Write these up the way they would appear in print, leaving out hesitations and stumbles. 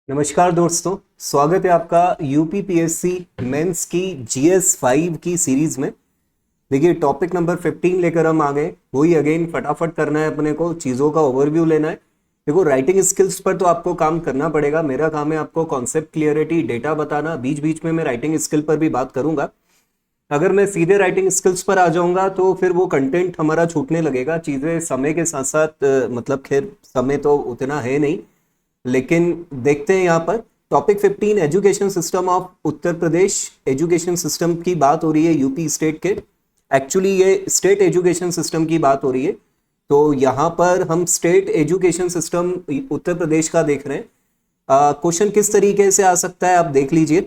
नमस्कार दोस्तों, स्वागत है आपका यूपीपीएससी मेंस की जीएस 5 की सीरीज में। देखिए, टॉपिक नंबर 15 लेकर हम आ गए। वही अगेन फटाफट करना है अपने को, चीज़ों का ओवरव्यू लेना है। देखो, राइटिंग स्किल्स पर तो आपको काम करना पड़ेगा। मेरा काम है आपको कॉन्सेप्ट क्लियरिटी, डेटा बताना। बीच बीच में मैं राइटिंग स्किल पर भी बात करूंगा। अगर मैं सीधे राइटिंग स्किल्स पर आ जाऊंगा तो फिर वो कंटेंट हमारा छूटने लगेगा। चीज़ें समय के साथ साथ मतलब खैर समय तो उतना है नहीं, लेकिन देखते हैं यहाँ पर। Topic 15, education system of Uttar Pradesh. Education system की बात हो रही है यूपी स्टेट के। एक्चुअली ये स्टेट एजुकेशन सिस्टम की बात हो रही है। तो यहाँ पर हम state education system Uttar Pradesh का देख रहे हैं। क्वेश्चन किस तरीके से आ सकता है आप देख लीजिए।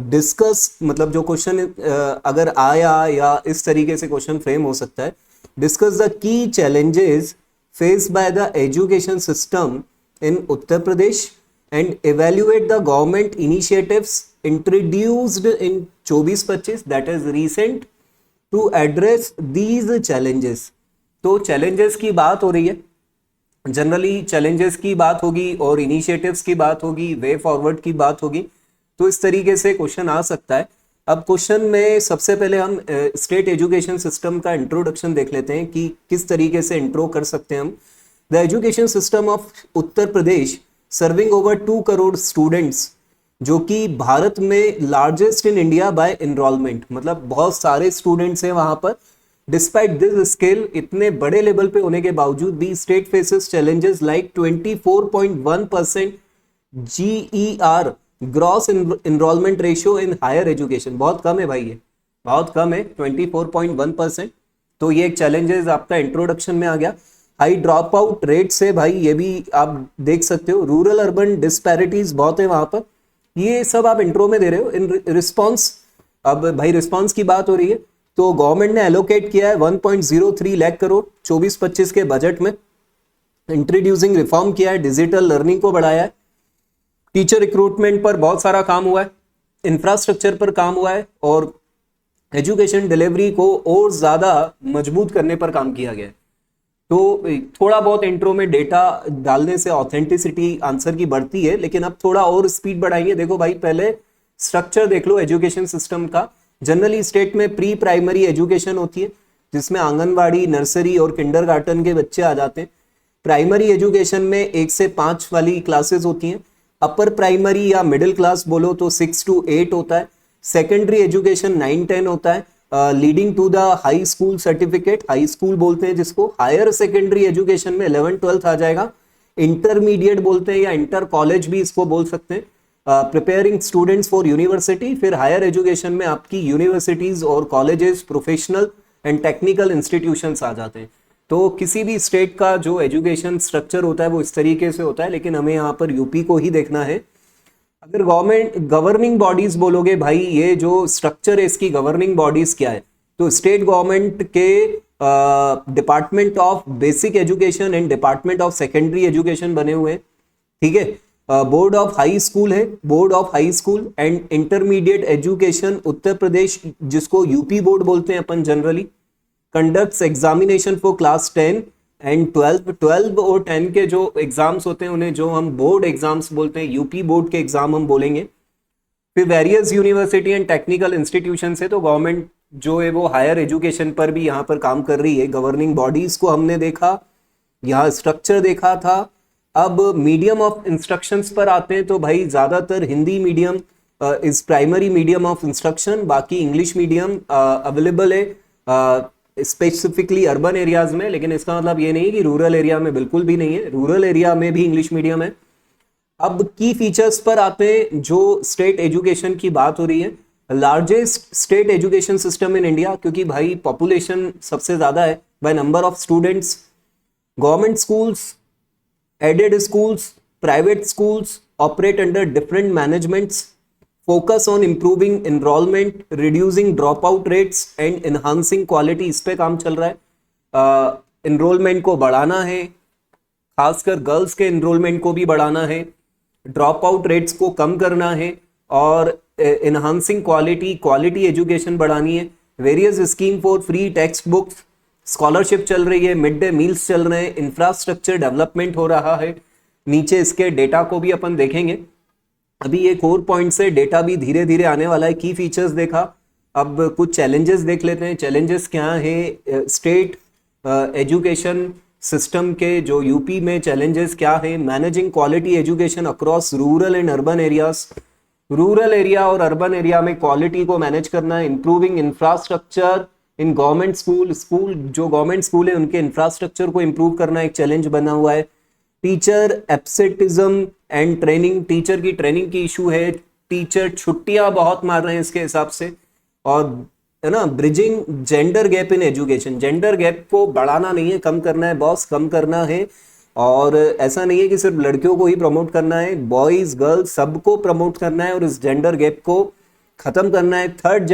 डिस्कस मतलब जो क्वेश्चन अगर आया या इस तरीके से क्वेश्चन फ्रेम हो सकता है। Discuss the key challenges faced by the education system in Uttar Pradesh and evaluate the government initiatives introduced in 24-25 that is recent to address these challenges। तो challenges की बात हो रही है, जनरली चैलेंजेस की बात होगी और इनिशिएटिव्स की बात होगी, वे फॉरवर्ड की बात होगी। तो इस तरीके से क्वेश्चन आ सकता है। अब क्वेश्चन में सबसे पहले हम स्टेट एजुकेशन सिस्टम का इंट्रोडक्शन देख लेते हैं कि किस तरीके से इंट्रो कर सकते हैं हम। The education system of Uttar Pradesh serving over 2 crore students, जो कि भारत में largest in India by enrolment, मतलब बहुत सारे स्टूडेंट्स हैं वहां पर। डिस्पाइट दिस स्केल, इतने बड़े लेवल पे होने के बावजूद भी state faces challenges like 24.1% GER gross enrolment ratio in higher education. बहुत कम है भाई, ये बहुत कम है 24.1%। तो ये एक चैलेंजेस आपका इंट्रोडक्शन में आ गया। हाई ड्रॉप आउट रेट से भाई, ये भी आप देख सकते हो। रूरल अर्बन डिस्पैरिटीज बहुत है वहां पर। ये सब आप इंट्रो में दे रहे हो। इन रिस्पॉन्स, अब भाई रिस्पॉन्स की बात हो रही है तो गवर्नमेंट ने एलोकेट किया है 1.03 लाख करोड़ 24-25 के बजट में। इंट्रोड्यूसिंग रिफॉर्म किया है, डिजिटल लर्निंग को बढ़ाया है, टीचर रिक्रूटमेंट पर बहुत सारा काम हुआ है, इंफ्रास्ट्रक्चर पर काम हुआ है और एजुकेशन डिलीवरी को और ज्यादा मजबूत करने पर काम किया गया है। तो थोड़ा बहुत इंट्रो में डेटा डालने से ऑथेंटिसिटी आंसर की बढ़ती है, लेकिन अब थोड़ा और स्पीड बढ़ाएंगे। देखो भाई, पहले स्ट्रक्चर देख लो एजुकेशन सिस्टम का। जनरली स्टेट में प्री प्राइमरी एजुकेशन होती है, जिसमें आंगनवाड़ी, नर्सरी और किंडरगार्टन के बच्चे आ जाते हैं। प्राइमरी एजुकेशन में 1 से 5 वाली क्लासेस होती हैं। अपर प्राइमरी या मिडिल क्लास बोलो तो 6 to 8 होता है। सेकेंडरी एजुकेशन 9-10 होता है, leading to the high school certificate, high school बोलते हैं जिसको। हायर सेकेंडरी एजुकेशन में 11-12 आ जाएगा। इंटरमीडिएट बोलते हैं या इंटर कॉलेज भी इसको बोल सकते हैं, प्रिपेयरिंग स्टूडेंट्स फॉर यूनिवर्सिटी। फिर हायर एजुकेशन में आपकी यूनिवर्सिटीज और colleges, professional and technical institutions आ जाते हैं। तो किसी भी स्टेट का जो एजुकेशन स्ट्रक्चर होता है वो इस तरीके से होता है, लेकिन हमें यहाँ पर यूपी को ही देखना है। अगर गवर्नमेंट गवर्निंग बॉडीज बोलोगे भाई, ये जो स्ट्रक्चर है इसकी गवर्निंग बॉडीज क्या है, तो स्टेट गवर्नमेंट के department of basic education and department of secondary education बने हुए हैं। ठीक है, बोर्ड ऑफ हाई स्कूल है, board of high school and intermediate education Uttar Pradesh, जिसको यूपी बोर्ड बोलते हैं अपन generally, conducts examination for class 10 and 12 और 10 के जो एग्जाम्स होते हैं उन्हें जो हम बोर्ड एग्जाम्स बोलते हैं, यूपी बोर्ड के एग्जाम हम बोलेंगे। फिर various university and technical institution से, तो गवर्नमेंट जो है वो हायर एजुकेशन पर भी यहाँ पर काम कर रही है। गवर्निंग बॉडीज को हमने देखा, यहाँ स्ट्रक्चर देखा था। अब मीडियम ऑफ इंस्ट्रक्शंस पर आते हैं, तो भाई ज्यादातर Hindi medium is primary medium of instruction, बाकी इंग्लिश मीडियम अवेलेबल है स्पेसिफिकली अर्बन एरियाज में। लेकिन इसका मतलब ये नहीं कि रूरल एरिया में बिल्कुल भी नहीं है, रूरल एरिया में भी इंग्लिश मीडियम है। अब की फीचर्स पर आते हैं, जो स्टेट एजुकेशन की बात हो रही है। Largest state education system in India, क्योंकि भाई पॉपुलेशन सबसे ज्यादा है by number of students. Government schools, aided schools, private schools operate under different managements, focus on improving enrolment, reducing drop out rates and enhancing quality. इस पे काम चल रहा है। एनरोलमेंट को बढ़ाना है, खासकर गर्ल्स के एनरोलमेंट को भी बढ़ाना है, ड्रॉप आउट रेट्स को कम करना है और एनहांसिंग क्वालिटी एजुकेशन बढ़ानी है। Various scheme for free text books, scholarship चल रही है, मिड डे मील्स चल रहे हैं, इंफ्रास्ट्रक्चर डेवलपमेंट हो रहा है, नीचे इसके डेटा को भी अपन देखेंगे। अभी ये कोर पॉइंट से डेटा भी धीरे धीरे आने वाला है। की फीचर्स देखा, अब कुछ चैलेंजेस देख लेते हैं। चैलेंजेस क्या है स्टेट एजुकेशन सिस्टम के, जो यूपी में चैलेंजेस क्या है। Managing quality education across rural and urban areas, rural area और अर्बन एरिया में क्वालिटी को मैनेज करना है। Improving infrastructure in government school, school जो गवर्नमेंट स्कूल है उनके इंफ्रास्ट्रक्चर को इंप्रूव करना एक चैलेंज बना हुआ है। Teacher absenteeism and training, teacher की ट्रेनिंग की इशू है। टीचर छुट्टियां बहुत मार रहे हैं इसके हिसाब से। और है ना, bridging gender gap in education, gender gap को बढ़ाना नहीं है, कम करना है बॉस, कम करना है। और ऐसा नहीं है कि सिर्फ लड़कियों को ही प्रमोट करना है, बॉयज गर्ल्स सबको प्रमोट करना है और इस जेंडर गैप को खत्म करना है। थर्ड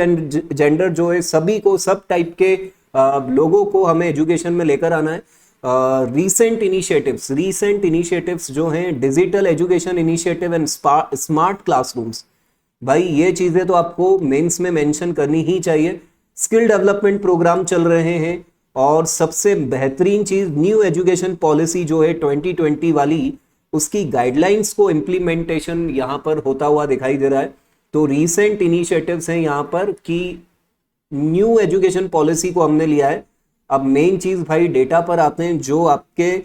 जेंडर जो है सभी को, सब टाइप के लोगों को हमें एजुकेशन में लेकर आना है। रीसेंट इनिशिएटिव्स जो हैं, digital education initiative and smart classrooms, भाई ये चीजें तो आपको मेंस में मेंशन करनी ही चाहिए। स्किल डेवलपमेंट प्रोग्राम चल रहे हैं। और सबसे बेहतरीन चीज न्यू एजुकेशन पॉलिसी जो है 2020 वाली, उसकी गाइडलाइंस को इम्प्लीमेंटेशन यहाँ पर होता हुआ दिखाई दे रहा है। तो रीसेंट इनिशिएटिव्स हैं यहाँ पर कि न्यू एजुकेशन पॉलिसी को हमने लिया है। अब मेन चीज भाई डेटा पर आते हैं, जो आपके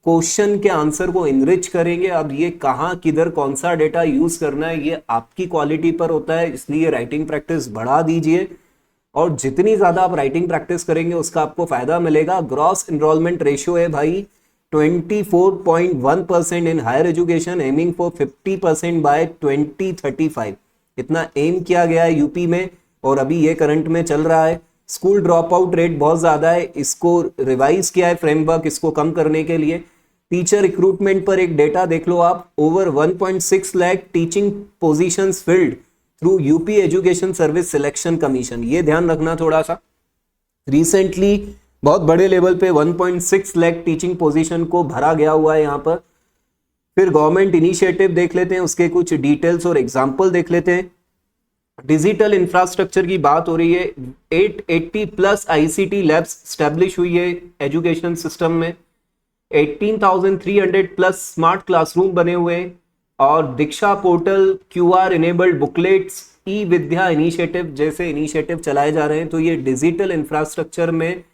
क्वेश्चन के आंसर को इनरिच करेंगे। अब ये कहाँ किधर कौन सा डेटा यूज करना है ये आपकी क्वालिटी पर होता है, इसलिए राइटिंग प्रैक्टिस बढ़ा दीजिए। और जितनी ज्यादा आप राइटिंग प्रैक्टिस करेंगे उसका आपको फायदा मिलेगा। ग्रॉस एनरोलमेंट रेशियो है भाई 24.1% in higher education, aiming for 50% by 2035। इतना एम किया गया है यूपी में और अभी ये करंट में चल रहा है। स्कूल ड्रॉप आउट रेट बहुत ज्यादा है, इसको रिवाइज किया है फ्रेमवर्क इसको कम करने के लिए। टीचर रिक्रूटमेंट पर एक डेटा देख लो आप, over 1.6 lakh teaching positions field through UP education service selection commission. ये ध्यान रखना थोड़ा सा, रिसेंटली बहुत बड़े लेवल पे 1.6 लाख टीचिंग पोजीशन को भरा गया हुआ है यहाँ पर। फिर गवर्नमेंट इनिशिएटिव देख लेते हैं, उसके कुछ डिटेल्स और एग्जाम्पल देख लेते हैं। डिजिटल इंफ्रास्ट्रक्चर की बात हो रही है, 880 प्लस आईसीटी लैब्स स्टैब्लिश हुई है एजुकेशन सिस्टम में। 18,300 प्लस स्मार्ट क्लासरूम बने हुए हैं। और दीक्षा पोर्टल, क्यूआर इनेबल्ड बुकलेट्स, ई विद्या इनिशिएटिव जैसे इनिशिएटिव चलाए जा रहे हैं। तो ये डिजिटल इंफ्रास्ट्रक्चर में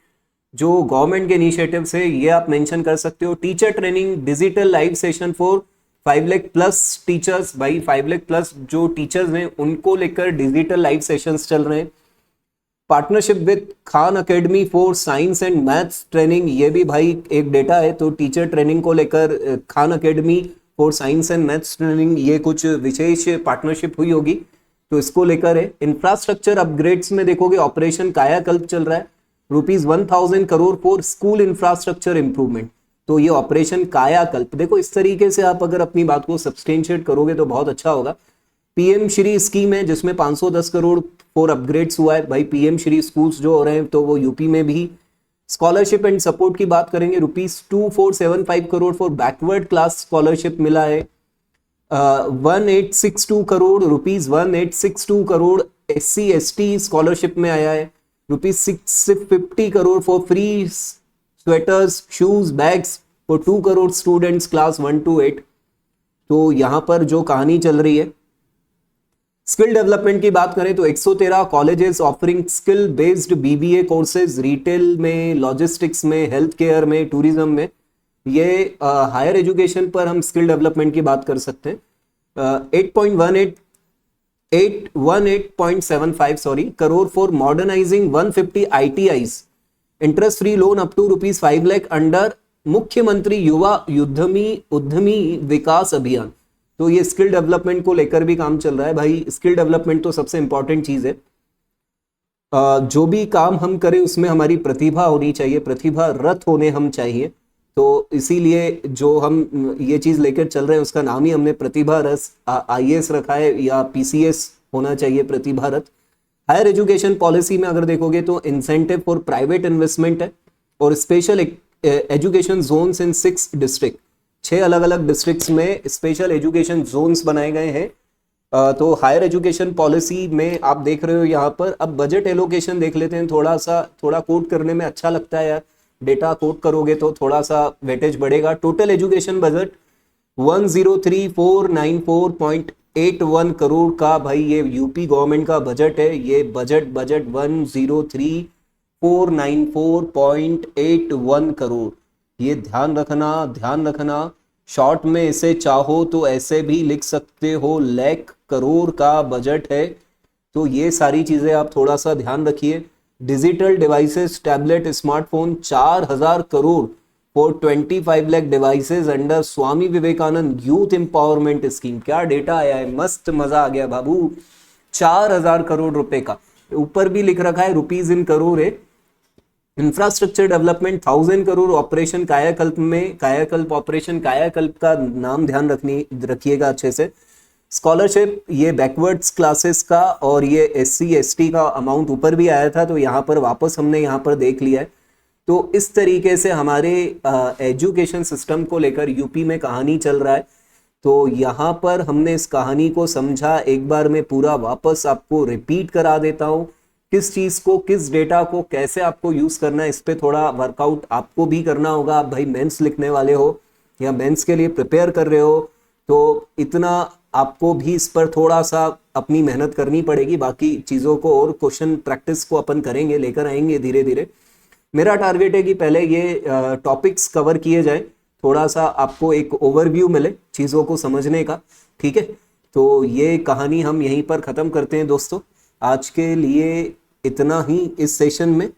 जो गवर्नमेंट के इनिशिएटिव है ये आप मेंशन कर सकते हो। Teacher training, digital live session for 5 lakh plus teachers, भाई 5 लाख प्लस जो टीचर्स हैं उनको लेकर डिजिटल लाइव सेशंस चल रहे हैं। Partnership with Khan academy for science and maths training, ये भी भाई एक डेटा है। तो टीचर ट्रेनिंग को लेकर Khan academy for science and maths training, ये कुछ विशेष पार्टनरशिप हुई होगी तो इसको लेकर है। इंफ्रास्ट्रक्चर अपग्रेड्स में देखोगे ऑपरेशन कायाकल्प चल रहा है, ₹1000 crore for school infrastructure improvement. तो ये ऑपरेशन कायाकल्प, देखो इस तरीके से आप अगर अपनी बात को सब्सटेंशिएट करोगे तो बहुत अच्छा होगा। पीएम श्री स्कीम है जिसमें 510 करोड़ फॉर अपग्रेड्स हुआ है। भाई पीएम श्री स्कूल्स जो हो रहे हैं तो वो यूपी में भी। स्कॉलरशिप एंड सपोर्ट की बात करेंगे, ₹2475 crore for backward class scholarship मिला है। 1862 crore ₹1862 crore SC ST scholarship में आया है। ₹650 crore for free sweaters, shoes, bags for 2 crore students class 1 to 8। तो यहां पर जो कहानी चल रही है। स्किल डेवलपमेंट की बात करें तो 113 colleges offering skill based BBA courses, retail में, लॉजिस्टिक्स में, हेल्थ केयर में, टूरिज्म में। ये हायर एजुकेशन पर हम स्किल डेवलपमेंट की बात कर सकते हैं। 818.75 crore for modernising 150 ITIs, interest free loan up to ₹5 lakh under Mukhyamantri Yuva उद्यमी विकास अभियान। तो ये स्किल डेवलपमेंट को लेकर भी काम चल रहा है। भाई स्किल डेवलपमेंट तो सबसे इंपॉर्टेंट चीज है। जो भी काम हम करें उसमें हमारी प्रतिभा होनी चाहिए, प्रतिभा रत होने हम चाहिए। तो इसीलिए जो हम ये चीज लेकर चल रहे हैं उसका नाम ही हमने प्रतिभा रस IAS रखा है, या PCS होना चाहिए, प्रतिभा रत। हायर एजुकेशन पॉलिसी में अगर देखोगे तो इंसेंटिव फॉर प्राइवेट इन्वेस्टमेंट है और स्पेशल एजुकेशन जोन्स इन 6 डिस्ट्रिक्ट, 6 अलग अलग डिस्ट्रिक्ट्स में स्पेशल एजुकेशन जोन्स बनाए गए हैं। तो हायर एजुकेशन पॉलिसी में आप देख रहे हो यहाँ पर। अब बजट एलोकेशन देख लेते हैं, थोड़ा कोट करने में अच्छा लगता है यार, डेटा कोट करोगे तो थोड़ा सा वेटेज बढ़ेगा। टोटल एजुकेशन बजट 103,494.81 करोड़ का भाई ये यूपी गवर्नमेंट का बजट है। ये बजट 103,494.81 करोड़। ये ध्यान रखना। शॉर्ट में इसे चाहो तो ऐसे भी लिख सकते हो, लाख करोड़ का बजट है। तो ये सारी चीजें आप थोड़ा सा ध्यान रखिए। Digital devices, tablet, smartphone 4,000 crore for 25 lakh devices under Swami Vivekananda youth empowerment scheme. क्या डेटा आया है, मस्त मजा आ गया बाबू। 4,000 करोड़ रुपए का, ऊपर भी लिख रखा है रुपीज इन करोड़ है। इंफ्रास्ट्रक्चर डेवलपमेंट 1,000 करोड़ ऑपरेशन कायाकल्प में, कायाकल्प ऑपरेशन कायाकल्प का नाम ध्यान रखिएगा अच्छे से। स्कॉलरशिप ये बैकवर्ड्स क्लासेस का और ये SC ST का अमाउंट ऊपर भी आया था, तो यहाँ पर वापस हमने यहाँ पर देख लिया है। तो इस तरीके से हमारे एजुकेशन सिस्टम को लेकर यूपी में कहानी चल रहा है। तो यहाँ पर हमने इस कहानी को समझा, एक बार मैं पूरा वापस आपको रिपीट करा देता हूँ। किस चीज को, किस डेटा को कैसे आपको यूज करना है, इस पे थोड़ा वर्कआउट आपको भी करना होगा। आप भाई मेंस लिखने वाले हो या मेंस के लिए प्रिपेयर कर रहे हो, तो इतना आपको भी इस पर थोड़ा सा अपनी मेहनत करनी पड़ेगी। बाकी चीज़ों को और क्वेश्चन प्रैक्टिस को अपन करेंगे, लेकर आएंगे धीरे धीरे। मेरा टारगेट है कि पहले ये टॉपिक्स कवर किए जाए, थोड़ा सा आपको एक ओवरव्यू मिले चीज़ों को समझने का, ठीक है। तो ये कहानी हम यहीं पर ख़त्म करते हैं दोस्तों। आज के लिए इतना ही इस सेशन में।